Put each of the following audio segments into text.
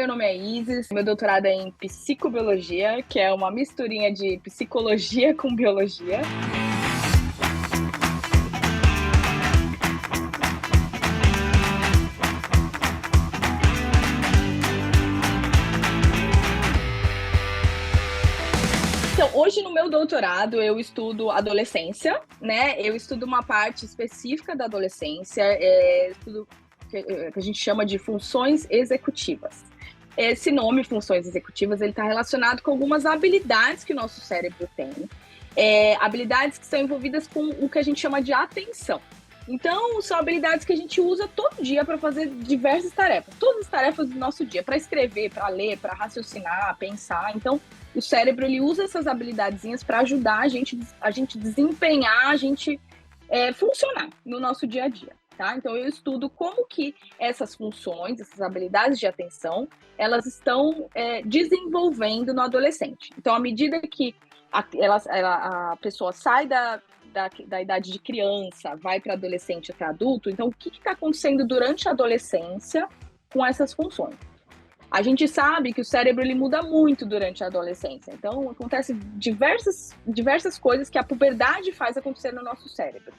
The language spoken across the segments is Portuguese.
Meu nome é Isis, meu doutorado é em psicobiologia, que é uma misturinha de psicologia com biologia. Então, hoje no meu doutorado eu estudo adolescência, né? Eu estudo uma parte específica da adolescência, estudo que a gente chama de funções executivas. Esse nome, funções executivas, ele está relacionado com algumas habilidades que o nosso cérebro tem, habilidades que são envolvidas com o que a gente chama de atenção. Então, são habilidades que a gente usa todo dia para fazer diversas tarefas, todas as tarefas do nosso dia, para escrever, para ler, para raciocinar, pensar. Então, o cérebro ele usa essas habilidadezinhas para ajudar a gente desempenhar, a gente funcionar no nosso dia a dia. Tá? Então, eu estudo como que essas funções, essas habilidades de atenção, elas estão desenvolvendo no adolescente. Então, à medida que a pessoa sai da idade de criança, vai para adolescente até adulto, então o que está acontecendo durante a adolescência com essas funções? A gente sabe que o cérebro ele muda muito durante a adolescência, então acontece diversas coisas que a puberdade faz acontecer no nosso cérebro.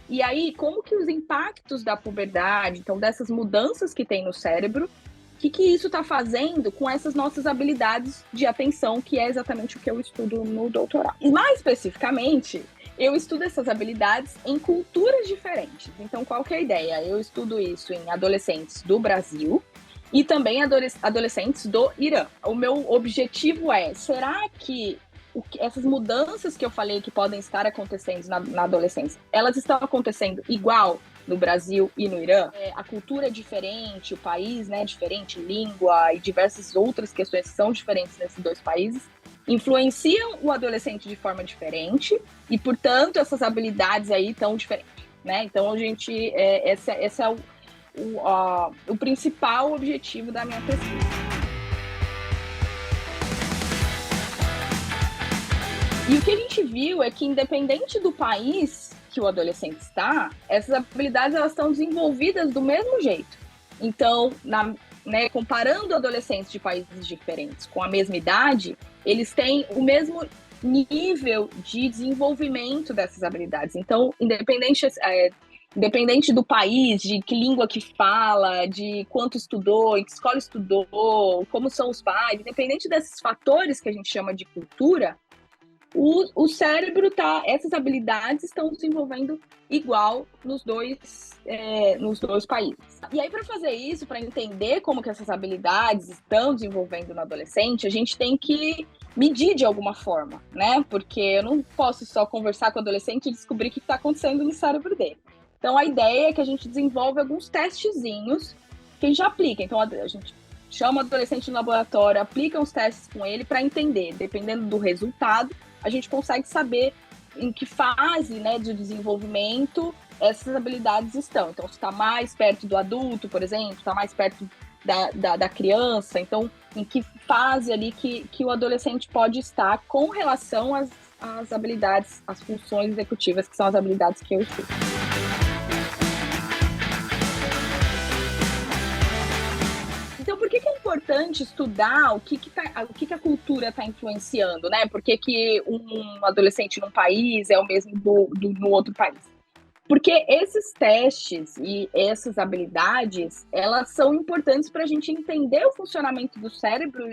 E aí, como que os impactos da puberdade, então dessas mudanças que tem no cérebro, o que isso está fazendo com essas nossas habilidades de atenção, que é exatamente o que eu estudo no doutorado. E mais especificamente, eu estudo essas habilidades em culturas diferentes. Então, qual que é a ideia? Eu estudo isso em adolescentes do Brasil e também adolescentes do Irã. O meu objetivo será que essas mudanças que eu falei que podem estar acontecendo na adolescência, elas estão acontecendo igual no Brasil e no Irã? A cultura é diferente, o país é diferente, língua e diversas outras questões que são diferentes nesses dois países, influenciam o adolescente de forma diferente e, portanto, essas habilidades aí estão diferentes, né? Então, a gente, esse é o principal objetivo da minha pesquisa. E o que a gente viu é que, independente do país que o adolescente está, essas habilidades elas estão desenvolvidas do mesmo jeito. Então, comparando adolescentes de países diferentes com a mesma idade, eles têm o mesmo nível de desenvolvimento dessas habilidades. Então, independente do país, de que língua que fala, de quanto estudou, em que escola estudou, como são os pais, independente desses fatores que a gente chama de cultura, o cérebro essas habilidades estão desenvolvendo igual nos dois países. E aí, para fazer isso, para entender como que essas habilidades estão desenvolvendo no adolescente, a gente tem que medir de alguma forma, né? Porque eu não posso só conversar com o adolescente e descobrir o que está acontecendo no cérebro dele. Então, a ideia é que a gente desenvolve alguns testezinhos que a gente aplica. Então, a gente chama o adolescente no laboratório, aplica uns testes com ele para entender, dependendo do resultado, a gente consegue saber em que fase de desenvolvimento essas habilidades estão. Então, se está mais perto do adulto, por exemplo, está mais perto da criança, então, em que fase ali que o adolescente pode estar com relação às habilidades, às funções executivas, que são as habilidades que eu estudo. Então, por que é importante estudar o que a cultura está influenciando, né? Por que um adolescente num país é o mesmo no outro país? Porque esses testes e essas habilidades, elas são importantes para a gente entender o funcionamento do cérebro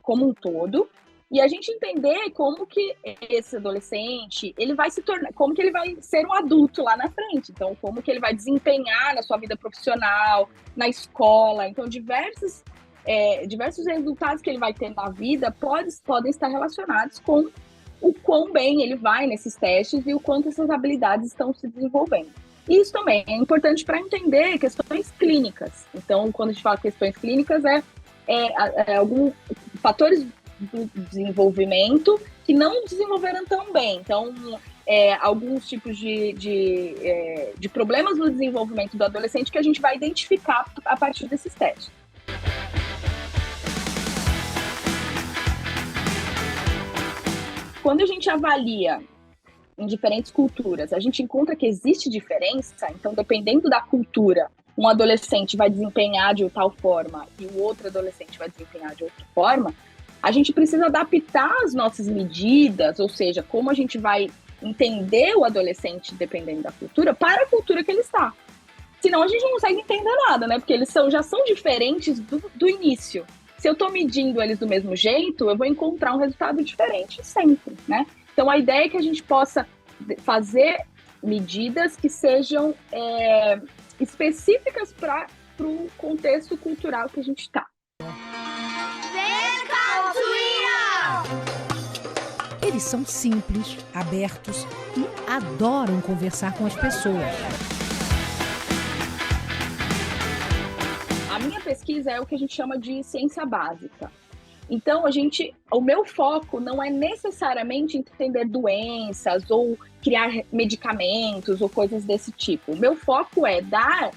como um todo, e a gente entender como que esse adolescente, ele vai se tornar, como que ele vai ser um adulto lá na frente. Então, como que ele vai desempenhar na sua vida profissional, na escola. Então, diversos resultados que ele vai ter na vida podem estar relacionados com o quão bem ele vai nesses testes e o quanto essas habilidades estão se desenvolvendo. E isso também é importante para entender questões clínicas. Então, quando a gente fala questões clínicas, alguns fatores do desenvolvimento que não desenvolveram tão bem. Então, alguns tipos de problemas no desenvolvimento do adolescente que a gente vai identificar a partir desses testes. Quando a gente avalia em diferentes culturas, a gente encontra que existe diferença, então, dependendo da cultura, um adolescente vai desempenhar de tal forma e o outro adolescente vai desempenhar de outra forma, a gente precisa adaptar as nossas medidas, ou seja, como a gente vai entender o adolescente, dependendo da cultura, para a cultura que ele está. Senão a gente não consegue entender nada, né? Porque eles já são diferentes do início. Se eu estou medindo eles do mesmo jeito, eu vou encontrar um resultado diferente sempre, né? Então a ideia é que a gente possa fazer medidas que sejam específicas para o contexto cultural que a gente está. Eles são simples, abertos e adoram conversar com as pessoas. A minha pesquisa é o que a gente chama de ciência básica. Então, o meu foco não é necessariamente entender doenças ou criar medicamentos ou coisas desse tipo. O meu foco é dar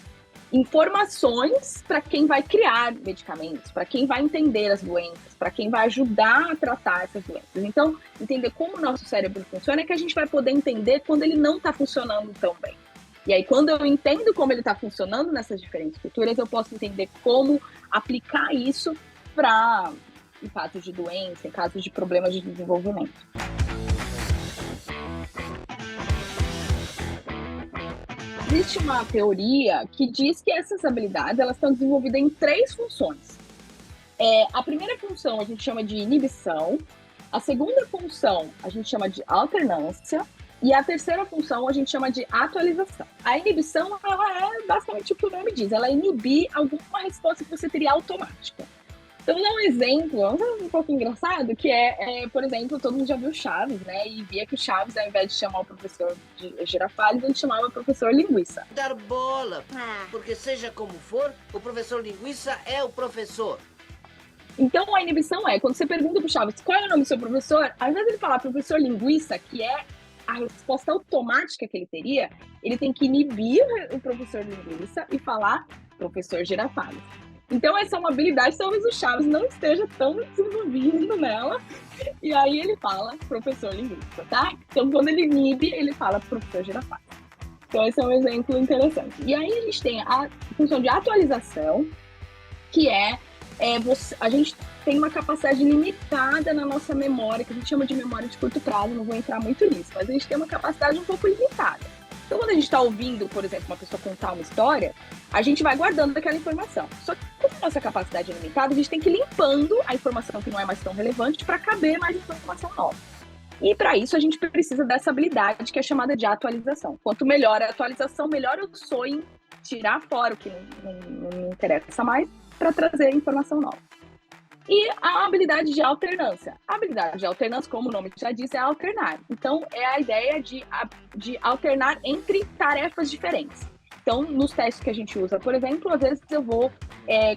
informações para quem vai criar medicamentos, para quem vai entender as doenças, para quem vai ajudar a tratar essas doenças. Então, entender como o nosso cérebro funciona é que a gente vai poder entender quando ele não está funcionando tão bem. E aí, quando eu entendo como ele está funcionando nessas diferentes culturas, eu posso entender como aplicar isso para em casos de doença, em casos de problemas de desenvolvimento. Existe uma teoria que diz que essas habilidades elas estão desenvolvidas em 3 funções. A primeira função a gente chama de inibição, a segunda função a gente chama de alternância e a terceira função a gente chama de atualização. A inibição ela é basicamente o que o nome diz, ela inibir alguma resposta que você teria automática. Então, vou dar um exemplo, um pouco engraçado, que por exemplo, todo mundo já viu Chaves, né? E via que o Chaves, ao invés de chamar o professor de Girafales, ele chamava o professor Linguiça. Dar bola, porque seja como for, o professor Linguiça é o professor. Então, a inibição quando você pergunta pro Chaves qual é o nome do seu professor, ao invés de ele falar professor Linguiça, que é a resposta automática que ele teria, ele tem que inibir o professor Linguiça e falar professor Girafales. Então, essa é uma habilidade, talvez o Chaves não esteja tão desenvolvido nela. E aí ele fala professor linguista, tá? Então, quando ele inibe, ele fala professor Girafales. Então, esse é um exemplo interessante. E aí a gente tem a função de atualização, que a gente tem uma capacidade limitada na nossa memória, que a gente chama de memória de curto prazo, não vou entrar muito nisso, mas a gente tem uma capacidade um pouco limitada. Então, quando a gente está ouvindo, por exemplo, uma pessoa contar uma história, a gente vai guardando aquela informação. Só que, como a nossa capacidade é limitada, a gente tem que ir limpando a informação que não é mais tão relevante para caber mais informação nova. E, para isso, a gente precisa dessa habilidade que é chamada de atualização. Quanto melhor a atualização, melhor eu sou em tirar fora o que não me interessa mais para trazer informação nova. E a habilidade de alternância. A habilidade de alternância, como o nome já diz, é alternar. Então, é a ideia de alternar entre tarefas diferentes. Então, nos testes que a gente usa, por exemplo, às vezes eu vou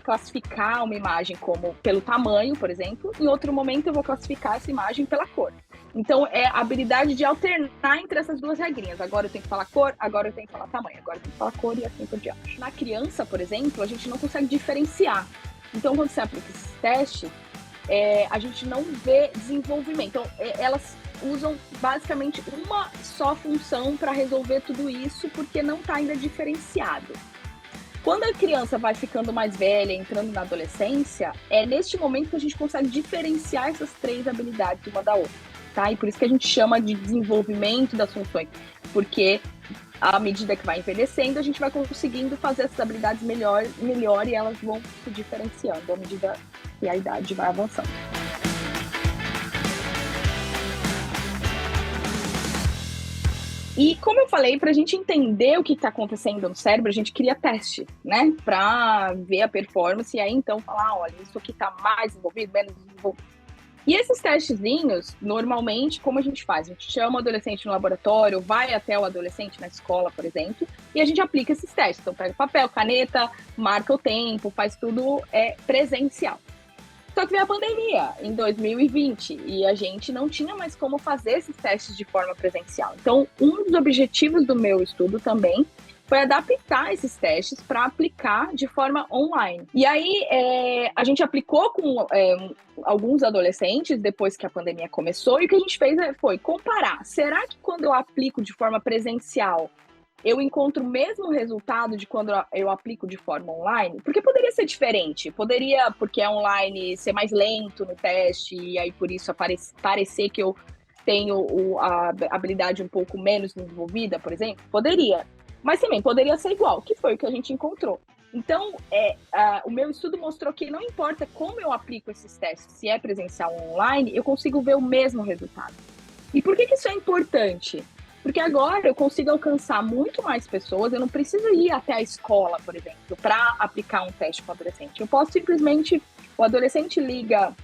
classificar uma imagem como pelo tamanho, por exemplo, em outro momento eu vou classificar essa imagem pela cor. Então, é a habilidade de alternar entre essas duas regrinhas. Agora eu tenho que falar cor, agora eu tenho que falar tamanho, agora eu tenho que falar cor e assim por diante. Na criança, por exemplo, a gente não consegue diferenciar. Então, quando você aplica esses testes, a gente não vê desenvolvimento. Então, elas usam basicamente uma só função para resolver tudo isso, porque não está ainda diferenciado. Quando a criança vai ficando mais velha, entrando na adolescência, é neste momento que a gente consegue diferenciar essas 3 habilidades uma da outra, tá? E por isso que a gente chama de desenvolvimento das funções, porque à medida que vai envelhecendo, a gente vai conseguindo fazer essas habilidades melhor e elas vão se diferenciando à medida que a idade vai avançando. E como eu falei, para a gente entender o que está acontecendo no cérebro, a gente cria teste, né? Para ver a performance e aí então falar, olha, isso aqui está mais desenvolvido, menos desenvolvido. E esses testezinhos, normalmente, como a gente faz? A gente chama o adolescente no laboratório, vai até o adolescente na escola, por exemplo, e a gente aplica esses testes. Então, pega papel, caneta, marca o tempo, faz tudo presencial. Só que veio a pandemia em 2020 e a gente não tinha mais como fazer esses testes de forma presencial. Então, um dos objetivos do meu estudo também foi adaptar esses testes para aplicar de forma online. E aí, a gente aplicou com alguns adolescentes depois que a pandemia começou, e o que a gente fez foi comparar. Será que quando eu aplico de forma presencial, eu encontro o mesmo resultado de quando eu aplico de forma online, porque poderia ser diferente, poderia, porque é online, ser mais lento no teste, e aí por isso parecer que eu tenho a habilidade um pouco menos desenvolvida, por exemplo, poderia. Mas também poderia ser igual, que foi o que a gente encontrou. Então, o meu estudo mostrou que não importa como eu aplico esses testes, se é presencial ou online, eu consigo ver o mesmo resultado. E por que isso é importante? Porque agora eu consigo alcançar muito mais pessoas, eu não preciso ir até a escola, por exemplo, para aplicar um teste com o adolescente. Eu posso simplesmente, o adolescente liga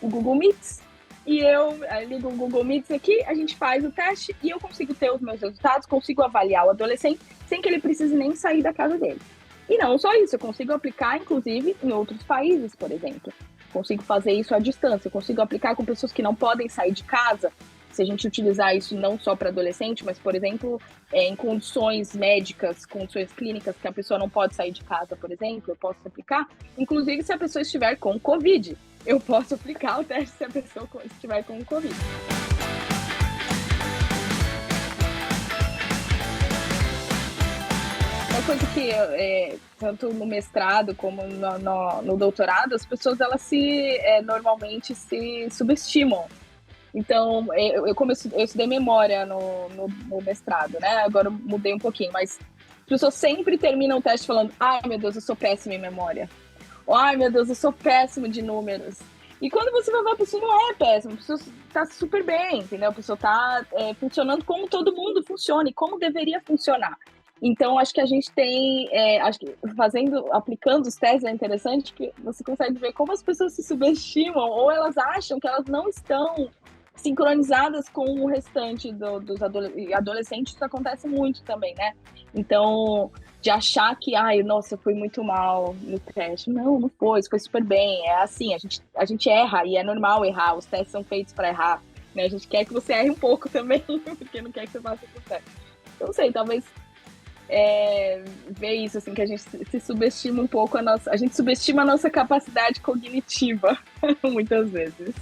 o Google Meets, e eu ligo o Google Meets aqui, a gente faz o teste e eu consigo ter os meus resultados, consigo avaliar o adolescente sem que ele precise nem sair da casa dele. E não só isso, eu consigo aplicar, inclusive, em outros países, por exemplo. Consigo fazer isso à distância, eu consigo aplicar com pessoas que não podem sair de casa. Se a gente utilizar isso não só para adolescente, mas, por exemplo, em condições médicas, condições clínicas, que a pessoa não pode sair de casa, por exemplo, eu posso aplicar. Inclusive, se a pessoa estiver com Covid, eu posso aplicar o teste se a pessoa estiver com Covid. Uma coisa que, tanto no mestrado como no doutorado, as pessoas elas normalmente se subestimam. Então, como eu estudei memória no mestrado, né? Agora eu mudei um pouquinho, mas as pessoas sempre terminam o teste falando: ai, meu Deus, eu sou péssima em memória. Ai, meu Deus, eu sou péssimo de números. E quando você vai ver, a pessoa não é péssima, a pessoa está super bem, entendeu? A pessoa está funcionando como todo mundo funciona e como deveria funcionar. Então, acho que a gente tem, acho que aplicando os testes é interessante que você consegue ver como as pessoas se subestimam ou elas acham que elas não estão sincronizadas com o restante dos adolescentes. Isso acontece muito também, né? Então, de achar que, ai, nossa, eu fui muito mal no teste. Não foi, foi super bem. É assim, a gente erra e é normal errar, os testes são feitos para errar, né? A gente quer que você erre um pouco também, porque não quer que você faça por certo. Eu não sei, talvez ver isso, assim, que a gente se subestima um pouco, a gente subestima a nossa capacidade cognitiva, muitas vezes.